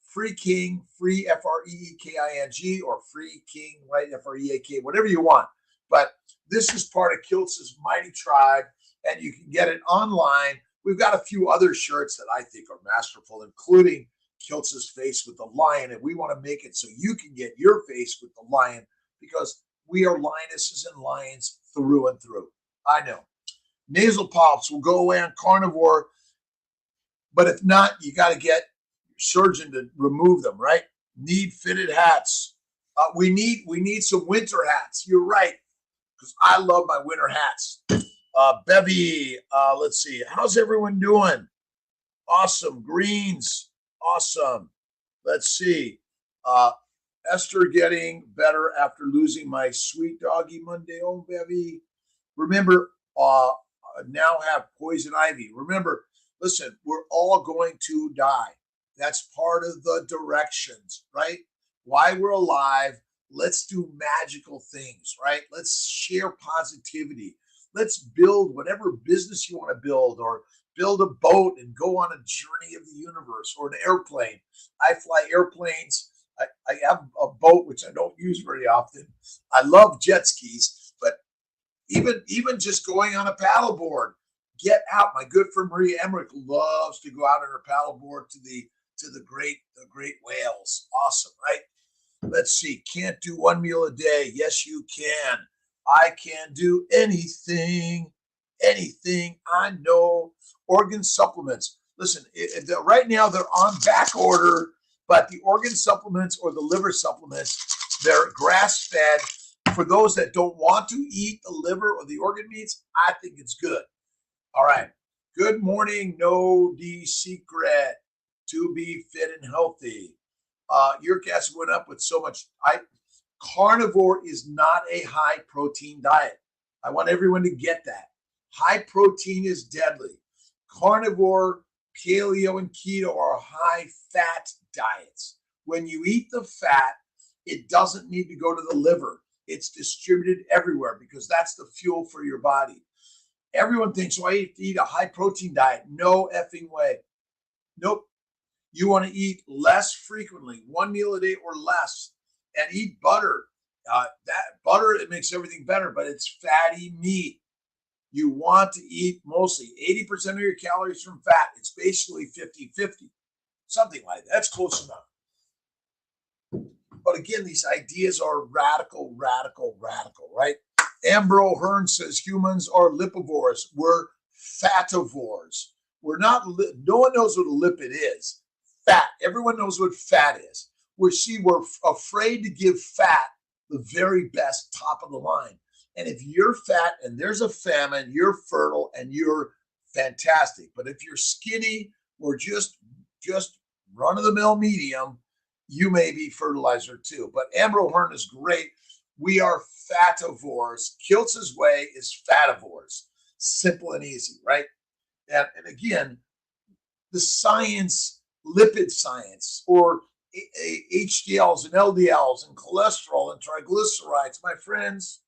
Free King, free Freeking, or Free King, right? Freak, whatever you want. But this is part of Kiltz's Mighty Tribe, and you can get it online. We've got a few other shirts that I think are masterful, including Kiltz's face with the lion, and we want to make it so you can get your face with the lion because we are lionesses and lions through and through. I know. Nasal polyps will go away on carnivore, but if not, you got to get your surgeon to remove them, right? Need fitted hats. We need some winter hats. You're right, because I love my winter hats. Bevy, let's see. How's everyone doing? Awesome. Greens. Awesome. Let's see. Esther getting better after losing my sweet doggy Monday. Oh, Bevy. Remember, now have poison ivy. Remember, listen, we're all going to die. That's part of the directions, right? Why we're alive. Let's do magical things, right? Let's share positivity. Let's build whatever business you want to build, or build a boat and go on a journey of the universe, or an airplane. I fly airplanes. I have a boat, which I don't use very often. I love jet skis, but even just going on a paddleboard, get out. My good friend Maria Emmerich loves to go out on her paddleboard to the great whales. Awesome, right? Let's see. Can't do one meal a day. Yes, you can. I can do anything, I know. Organ supplements. Listen, right now they're on back order, but the organ supplements or the liver supplements, they're grass fed. For those that don't want to eat the liver or the organ meats, I think it's good. All right. Good morning, no D secret to be fit and healthy. Your gas went up with so much. Carnivore is not a high protein diet. I want everyone to get that. High protein is deadly. Carnivore, paleo, and keto are high fat diets. When you eat the fat, it doesn't need to go to the liver. It's distributed everywhere because that's the fuel for your body. Everyone thinks, well, I have to eat a high protein diet. No effing way. Nope. You want to eat less frequently, one meal a day or less, and eat butter. That butter, it makes everything better, but it's fatty meat. You want to eat mostly 80% of your calories from fat. It's basically 50-50, something like that. That's close enough. But again, these ideas are radical, right? Ambro Hearn says humans are lipivores. We're fativores. We're not, no one knows what a lipid is. Fat. Everyone knows what fat is. We're afraid to give fat the very best top of the line. And if you're fat and there's a famine, you're fertile and you're fantastic. But if you're skinny or just run of the mill medium, you may be fertilizer too. But Ambro Hearn is great. We are fativores. Kiltz's way is fativores. Simple and easy, right? And again, the science, lipid science, or HDLs and LDLs and cholesterol and triglycerides, my friends,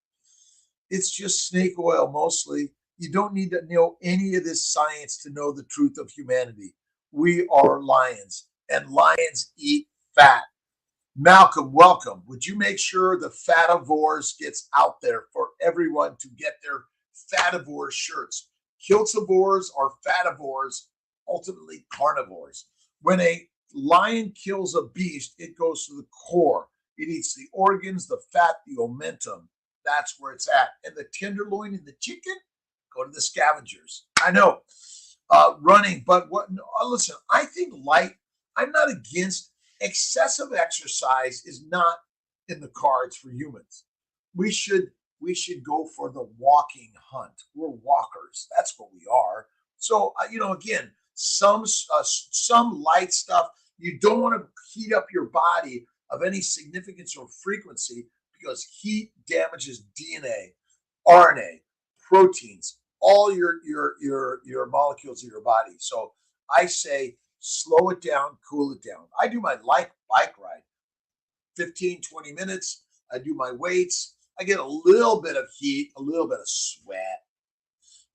it's just snake oil mostly. You don't need to know any of this science to know the truth of humanity. We are lions, and lions eat fat. Malcolm, welcome. Would you make sure the fativores gets out there for everyone to get their fativore shirts? Kiltzivores are fativores, ultimately carnivores. When a lion kills a beast, it goes to the core. It eats the organs, the fat, the omentum. That's where it's at. And the tenderloin and the chicken go to the scavengers. I know. Running, but listen, I think I'm not against excessive exercise is not in the cards for humans. We should go for the walking hunt. We're walkers. That's what we are. So again, some light stuff. You don't want to heat up your body of any significance or frequency because heat damages DNA, RNA, proteins, all your molecules of your body. So I say slow it down, cool it down. I do my light bike ride, 15, 20 minutes. I do my weights. I get a little bit of heat, a little bit of sweat.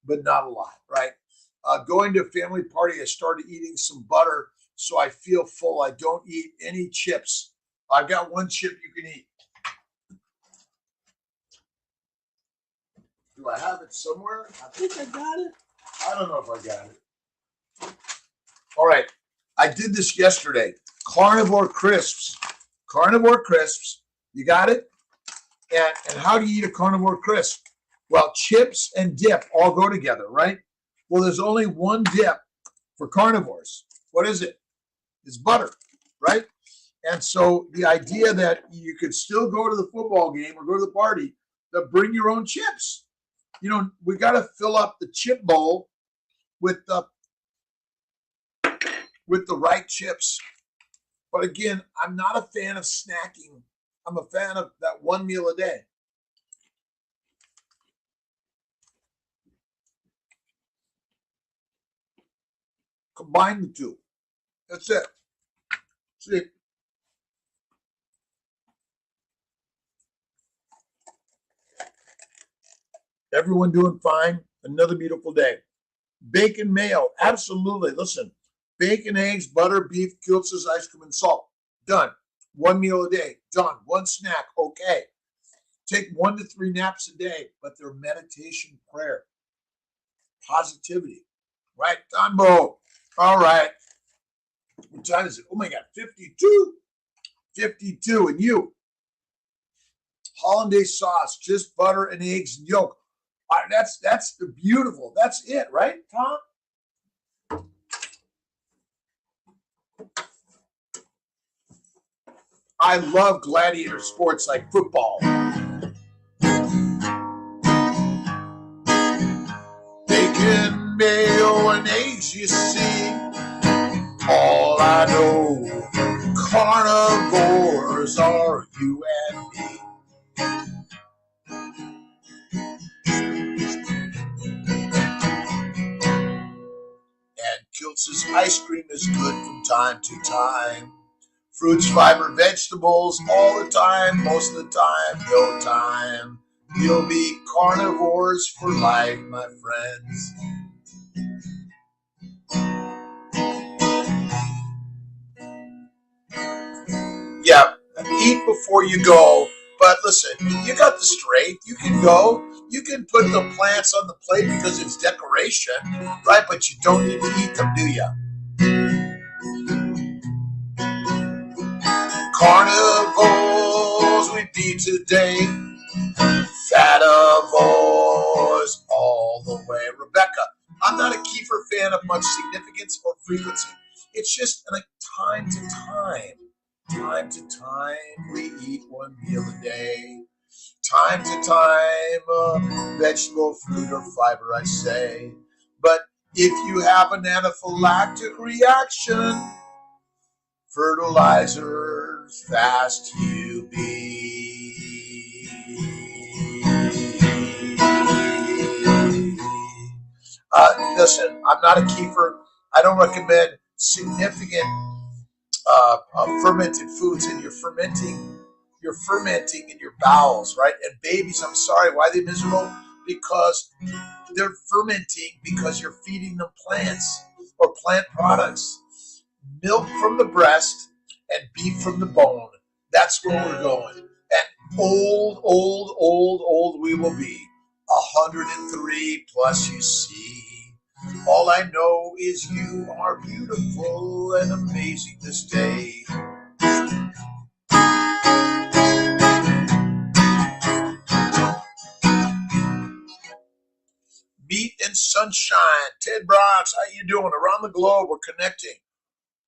but not a lot, right? Going to a family party, I started eating some butter so I feel full. I don't eat any chips. I've got one chip you can eat. Do I have it somewhere? I think I got it. I don't know if I got it. All right. I did this yesterday. Carnivore crisps. Carnivore crisps. You got it? And how do you eat a carnivore crisp? Well, chips and dip all go together, right? Well, there's only one dip for carnivores. What is it? It's butter, right? And so the idea that you could still go to the football game or go to the party, but bring your own chips. You know, we got to fill up the chip bowl with the right chips. But again, I'm not a fan of snacking. I'm a fan of that one meal a day. Combine the two. That's it. See. Everyone doing fine. Another beautiful day. Bacon mayo. Absolutely. Listen, bacon, eggs, butter, beef, Kiltz's, ice cream, and salt. Done. One meal a day. Done. One snack. Okay. Take 1 to 3 naps a day, but they're meditation, prayer, positivity. Right? Done, Bo. All right. What time is it? Oh my God, 52. 52. And you? Hollandaise sauce, just butter and eggs and yolk. That's the beautiful. That's it, right, Tom? I love gladiator sports like football. Bacon, mayo, and eggs, you see. All I know, carnivores are you and me. And Kiltz's ice cream is good from time to time. Fruits, fiber, vegetables, all the time, most of the time, no time. You'll be carnivores for life, my friends. Yeah, eat before you go. But listen, you got the strength. You can go. You can put the plants on the plate because it's decoration, right? But you don't need to eat them, do you? Carnivores we be today. Fativores all the way. Rebecca, I'm not a kefir fan of much significance or frequency. It's just like time to time. Time to time, we eat one meal a day. Time to time, vegetable, fruit, or fiber, I say. But if you have an anaphylactic reaction, fertilizers fast you be. Listen, I'm not a kefir. I don't recommend significant fermented foods, and you're fermenting in your bowels, right? And babies, I'm sorry, why are they miserable? Because they're fermenting because you're feeding them plants or plant products. Milk from the breast and beef from the bone. That's where we're going. And old we will be. 103 plus, you see. All I know is you are beautiful and amazing this day. Meat and sunshine. Ted Bronx, how you doing? Around the globe, we're connecting.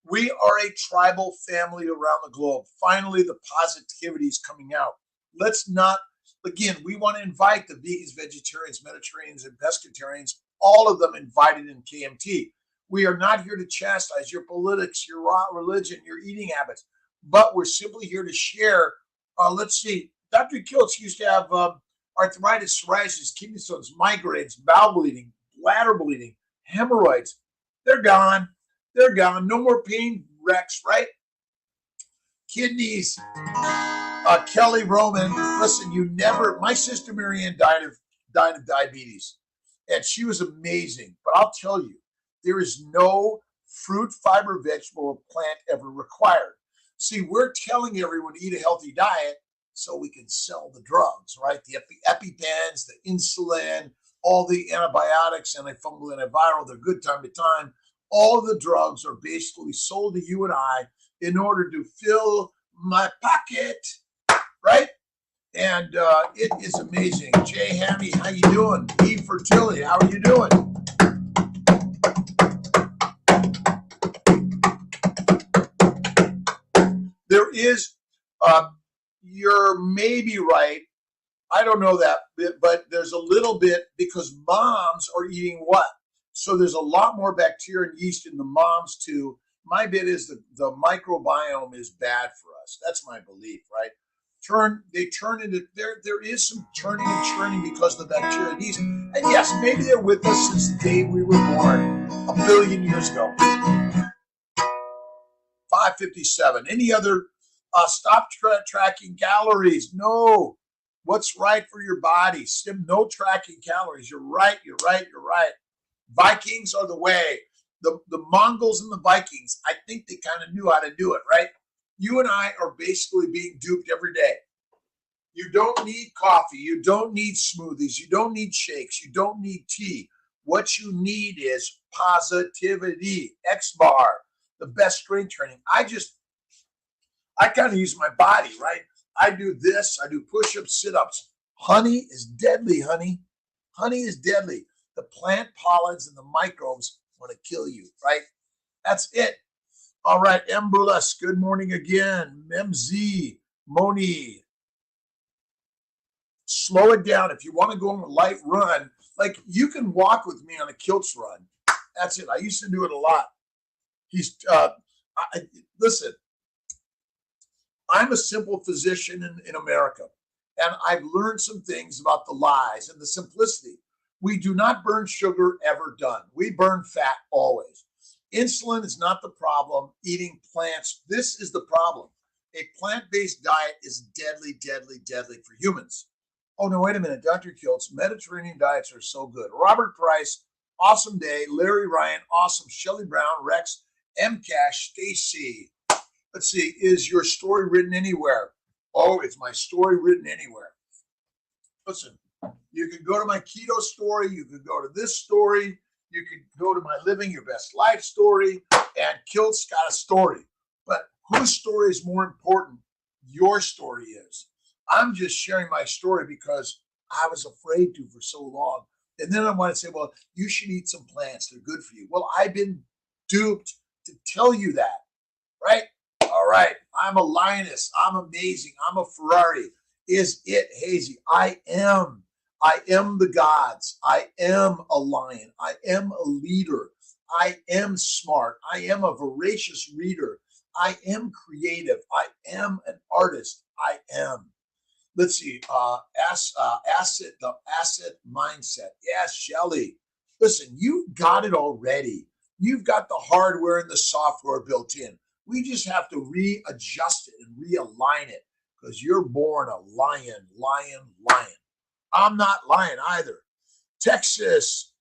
We are a tribal family around the globe. Finally, the positivity is coming out. Let's not, again, we want to invite the vegans, vegetarians, Mediterraneans, and pescatarians, all of them invited in KMT. We are not here to chastise your politics, your religion, your eating habits, but we're simply here to share. Let's see, Dr.Kiltz used to have arthritis, psoriasis, kidney stones, migraines, bowel bleeding, bladder bleeding, hemorrhoids. They're gone. They're gone. No more pain, Rex, right? Kidneys. Kelly Roman, listen, my sister Marianne died of diabetes. And she was amazing. But I'll tell you, there is no fruit, fiber, vegetable, or plant ever required. See, we're telling everyone to eat a healthy diet so we can sell the drugs, right? The EpiPens, the insulin, all the antibiotics, antifungal, antiviral, they're good time to time. All of the drugs are basically sold to you and I in order to fill my pocket, right? And it is amazing. Jay Hammy, how you doing? Fertility, how are you doing? There is, you're maybe right. I don't know that, but there's a little bit because moms are eating what? So there's a lot more bacteria and yeast in the moms too. My bit is the microbiome is bad for us. That's my belief, right? They turn into there is some turning and churning because of the bacteria and yeast. And yes, maybe they're with us since the day we were born, 1 billion years ago. 557. Any other stop tracking calories? No. What's right for your body? No tracking calories. You're right. Vikings are the way. The Mongols and the Vikings, I think they kind of knew how to do it, right? You and I are basically being duped every day. You don't need coffee. You don't need smoothies. You don't need shakes. You don't need tea. What you need is positivity. X-bar, the best strength training. I kind of use my body, right? I do this. I do push-ups, sit-ups. Honey is deadly, honey. Honey is deadly. The plant pollens and the microbes want to kill you, right? That's it. All right, M. Burles, good morning again. MZ, Moni. Slow it down. If you want to go on a light run, like you can walk with me on a Kiltz run. That's it. I used to do it a lot. Listen, I'm a simple physician in America, and I've learned some things about the lies and the simplicity. We do not burn sugar ever done. We burn fat always. Insulin is not the problem. Eating plants, this is the problem. A plant-based diet is deadly, deadly, deadly for humans. Oh, no, wait a minute. Dr. Kiltz, Mediterranean diets are so good. Robert Price, awesome day. Larry Ryan, awesome. Shelly Brown, Rex, M. Cash, Stacy. Let's see, is your story written anywhere? Oh, it's my story written anywhere. Listen, you can go to my keto story. You can go to this story. You can go to my Living Your Best Life story. And Kiltz got a story. But whose story is more important? Your story is. I'm just sharing my story because I was afraid to for so long. And then I want to say, well, you should eat some plants. They're good for you. Well, I've been duped to tell you that, right? All right. I'm a lioness. I'm amazing. I'm a Ferrari. Is it hazy? I am. I am the gods. I am a lion. I am a leader. I am smart. I am a voracious reader. I am creative. I am an artist. I am. Let's see. The asset mindset. Yes, Shelly. Listen, you've got it already. You've got the hardware and the software built in. We just have to readjust it and realign it because you're born a lion. I'm not lying either. Texas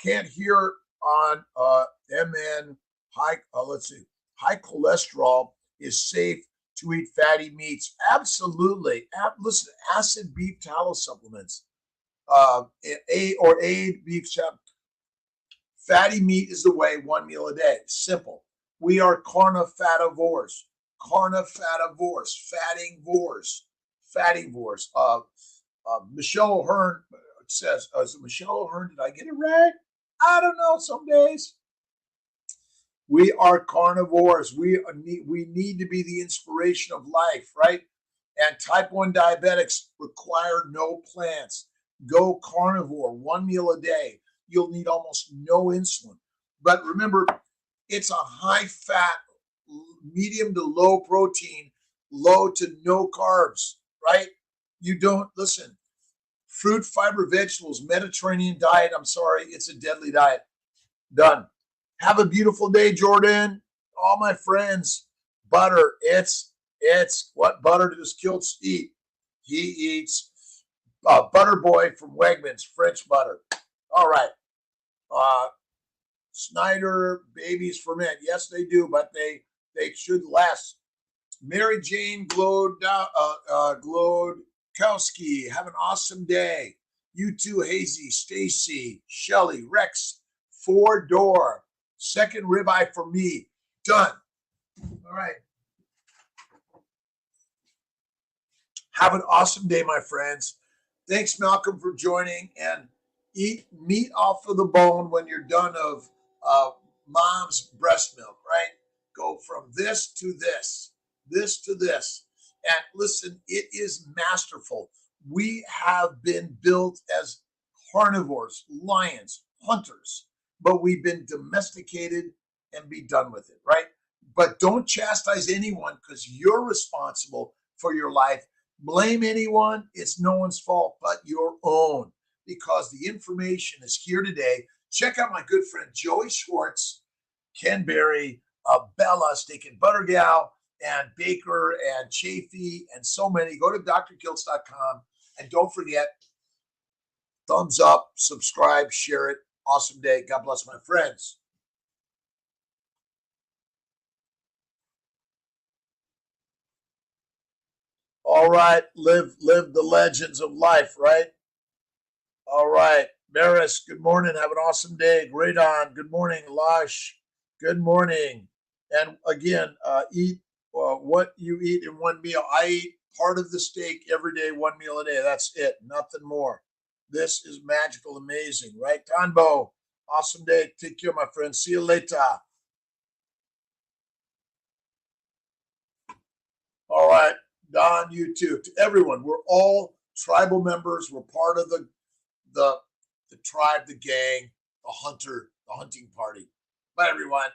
can't hear on MN high. Let's see. High cholesterol is safe to eat fatty meats. Absolutely. Listen, acid beef tallow supplements. A beef. Fatty meat is the way, 1 meal a day. Simple. We are carnifativores. Fattivores. Michelle O'Hearn says, is it Michelle O'Hearn? Did I get it right? I don't know. Some days. We are carnivores. We need to be the inspiration of life, right? And type 1 diabetics require no plants. Go carnivore, 1 meal a day. You'll need almost no insulin. But remember, it's a high fat, medium to low protein, low to no carbs, right? You don't, listen, fruit, fiber, vegetables, Mediterranean diet. I'm sorry, it's a deadly diet. Done. Have a beautiful day, Jordan. All my friends, butter. It's what butter does Kiltz eat? He eats Butter Boy from Wegmans, French butter. All right. Snyder, babies ferment. Yes, they do, but they should last. Mary Jane Glodkowski, have an awesome day. You too, Hazy, Stacy, Shelly, Rex, 4-door. Second ribeye for me. Done. All right. Have an awesome day, my friends. Thanks, Malcolm, for joining. And eat meat off of the bone when you're done of mom's breast milk, right? Go from this to this, this to this. And listen, it is masterful. We have been built as carnivores, lions, hunters, but we've been domesticated and be done with it, right? But don't chastise anyone because you're responsible for your life. Blame anyone, it's no one's fault but your own, because the information is here today. Check out my good friend Joey Schwartz, Ken Berry, Bella, Steak and Butter Gal, and Baker and Chafee, and so many. Go to drkiltz.com, and don't forget, thumbs up, subscribe, share it. Awesome day. God bless, my friends. All right, live the legends of life, right? All right, Maris, good morning. Have an awesome day. Great on. Good morning, Lash. Good morning. And again, eat what you eat in one meal. I eat part of the steak every day, one meal a day. That's it, nothing more. This is magical, amazing, right? Tanbo, awesome day. Take care, my friend. See you later. All right, Don, you too. To everyone, we're all tribal members. We're part of the tribe, the gang, the hunting party. Bye, everyone.